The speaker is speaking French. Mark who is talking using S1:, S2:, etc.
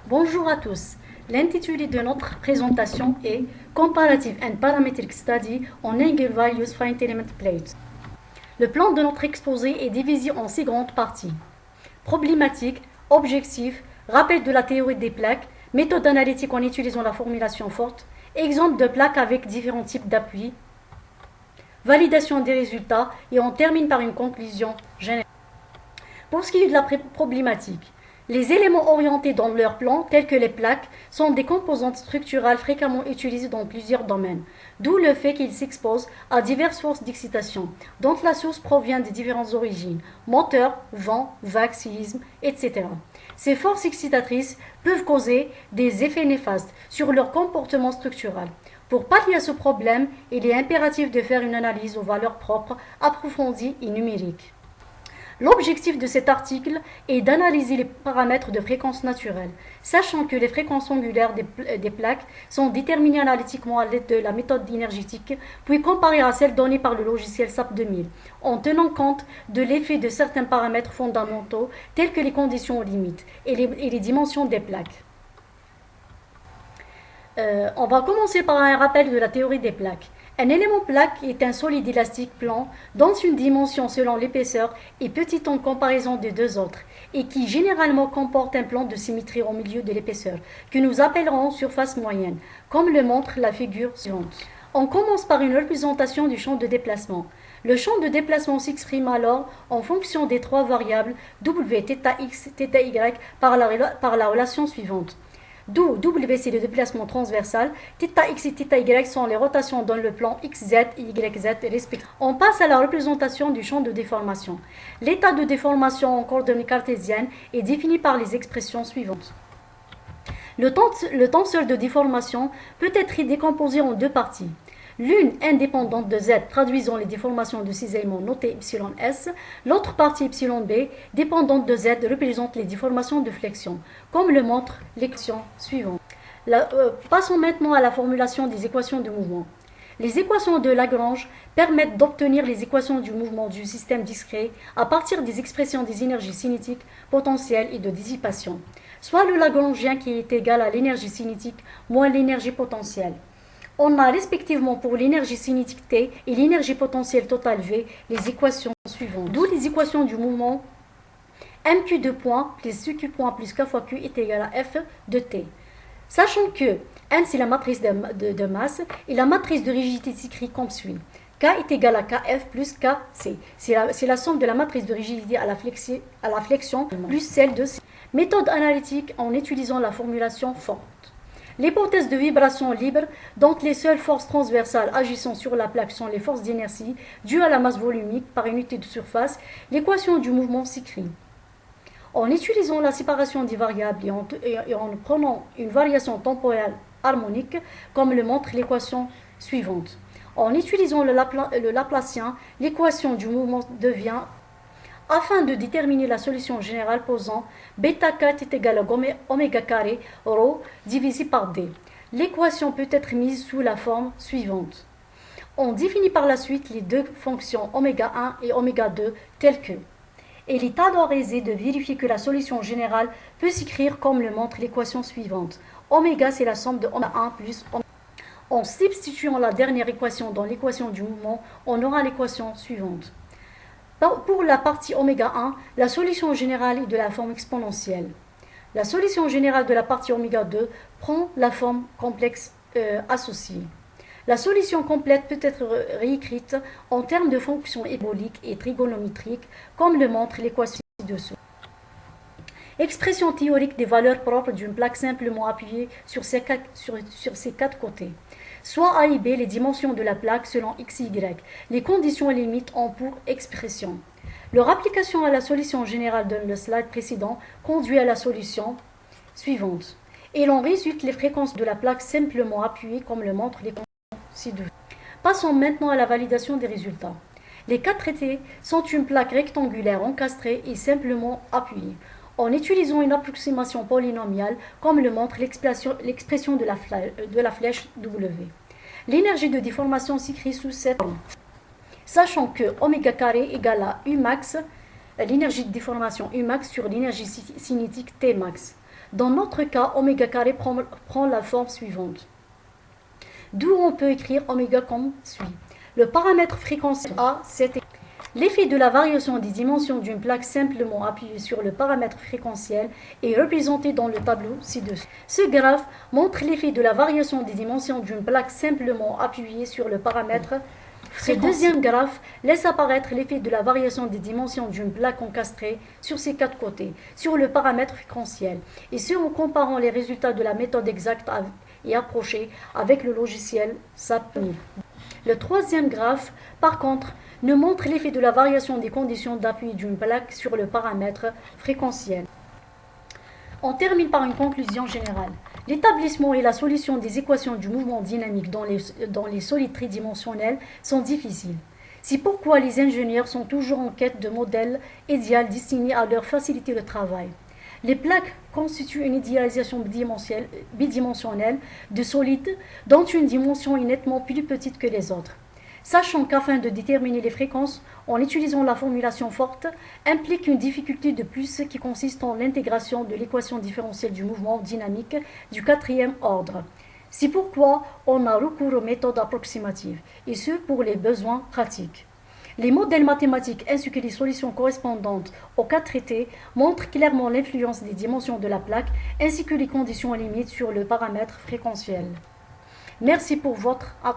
S1: Bonjour à tous. L'intitulé de notre présentation est Comparative and Parametric Study on Angle Values Finite Element Plates. Le plan de notre exposé est divisé en 6 grandes parties. Problématique, objectif, rappel de la théorie des plaques, méthode analytique en utilisant la formulation forte, exemple de plaques avec différents types d'appui, validation des résultats et on termine par une conclusion générale. Pour ce qui est de la problématique, les éléments orientés dans leur plan, tels que les plaques, sont des composantes structurales fréquemment utilisées dans plusieurs domaines, d'où le fait qu'ils s'exposent à diverses forces d'excitation, dont la source provient de différentes origines, moteur, vent, vagues, séismes, etc. Ces forces excitatrices peuvent causer des effets néfastes sur leur comportement structural. Pour pallier à ce problème, il est impératif de faire une analyse aux valeurs propres, approfondie et numérique. L'objectif de cet article est d'analyser les paramètres de fréquence naturelle, sachant que les fréquences angulaires des plaques sont déterminées analytiquement à l'aide de la méthode énergétique, puis comparées à celles données par le logiciel SAP 2000, en tenant compte de l'effet de certains paramètres fondamentaux tels que les conditions limites et les dimensions des plaques. On va commencer par un rappel de la théorie des plaques. Un élément plaque est un solide élastique plan dont une dimension selon l'épaisseur est petite en comparaison des deux autres et qui généralement comporte un plan de symétrie au milieu de l'épaisseur que nous appellerons surface moyenne, comme le montre la figure suivante. On commence par une représentation du champ de déplacement. Le champ de déplacement s'exprime alors en fonction des trois variables W, θx, θy par la relation suivante. D'où W c'est le déplacement transversal, θx et θy sont les rotations dans le plan XZ et YZ respectivement. On passe à la représentation du champ de déformation. L'état de déformation en coordonnées cartésiennes est défini par les expressions suivantes. Le tenseur de déformation peut être décomposé en deux parties. L'une indépendante de Z traduisant les déformations de ces éléments notés εs, l'autre partie εb dépendante de Z représente les déformations de flexion, comme le montre l'équation suivante. Passons maintenant à la formulation des équations de mouvement. Les équations de Lagrange permettent d'obtenir les équations du mouvement du système discret à partir des expressions des énergies cinétiques, potentielles et de dissipation, soit le Lagrangien qui est égal à l'énergie cinétique moins l'énergie potentielle. On a respectivement pour l'énergie cinétique T et l'énergie potentielle totale V les équations suivantes. D'où les équations du mouvement mq de point plus cq point plus k fois q est égal à f de T. Sachant que m c'est la matrice de masse et la matrice de rigidité s'écrit comme suit. K est égal à kf plus kc. C'est la somme de la matrice de rigidité à la flexion plus celle de C. Méthode analytique en utilisant la formulation forte. L'hypothèse de vibration libre, dont les seules forces transversales agissant sur la plaque sont les forces d'inertie dues à la masse volumique par unité de surface, l'équation du mouvement s'écrit. En utilisant la séparation des variables et en prenant une variation temporelle harmonique, comme le montre l'équation suivante. En utilisant le Laplacien, l'équation du mouvement devient, afin de déterminer la solution générale posant bêta 4 est égal à oméga carré ρ divisé par d. L'équation peut être mise sous la forme suivante. On définit par la suite les deux fonctions oméga 1 et oméga 2 telles que. Il est alors aisé de vérifier que la solution générale peut s'écrire comme le montre l'équation suivante. Oméga c'est la somme de oméga 1 plus oméga. En substituant la dernière équation dans l'équation du mouvement, on aura l'équation suivante. Pour la partie oméga 1, la solution générale est de la forme exponentielle. La solution générale de la partie oméga 2 prend la forme complexe associée. La solution complète peut être réécrite en termes de fonctions hyperboliques et trigonométriques, comme le montre l'équation ci-dessous. Expression théorique des valeurs propres d'une plaque simplement appuyée sur ses quatre côtés. Soit A et B, les dimensions de la plaque selon x et y. Les conditions et limites ont pour expression. Leur application à la solution générale dans le slide précédent conduit à la solution suivante. Et l'on résulte les fréquences de la plaque simplement appuyée comme le montre l'équation ci-dessous. Passons maintenant à la validation des résultats. Les quatre traités sont une plaque rectangulaire encastrée et simplement appuyée, en utilisant une approximation polynomiale comme le montre l'expression de la flèche W. L'énergie de déformation s'écrit sous cette forme. Sachant que oméga carré égale à U max, l'énergie de déformation U max sur l'énergie cinétique T max. Dans notre cas, oméga carré prend la forme suivante. D'où on peut écrire oméga comme suit. Le paramètre fréquentiel A, c'est l'effet de la variation des dimensions d'une plaque simplement appuyée sur le paramètre fréquentiel est représenté dans le tableau ci-dessous. Ce graphe montre l'effet de la variation des dimensions d'une plaque simplement appuyée sur le paramètre fréquentiel. Ce deuxième graphe laisse apparaître l'effet de la variation des dimensions d'une plaque encastrée sur ses quatre côtés, sur le paramètre fréquentiel, et ce en comparant les résultats de la méthode exacte et approchée avec le logiciel SAP. Le troisième graphe, par contre, ne montre l'effet de la variation des conditions d'appui d'une plaque sur le paramètre fréquentiel. On termine par une conclusion générale. L'établissement et la solution des équations du mouvement dynamique dans les solides tridimensionnels sont difficiles. C'est pourquoi les ingénieurs sont toujours en quête de modèles idéaux destinés à leur faciliter le travail. Les plaques constituent une idéalisation bidimensionnelle de solides dont une dimension est nettement plus petite que les autres. Sachant qu'afin de déterminer les fréquences en utilisant la formulation forte implique une difficulté de plus qui consiste en l'intégration de l'équation différentielle du mouvement dynamique du quatrième ordre. C'est pourquoi on a recours aux méthodes approximatives, et ce pour les besoins pratiques. Les modèles mathématiques ainsi que les solutions correspondantes aux cas traités montrent clairement l'influence des dimensions de la plaque ainsi que les conditions limites sur le paramètre fréquentiel. Merci pour votre attention.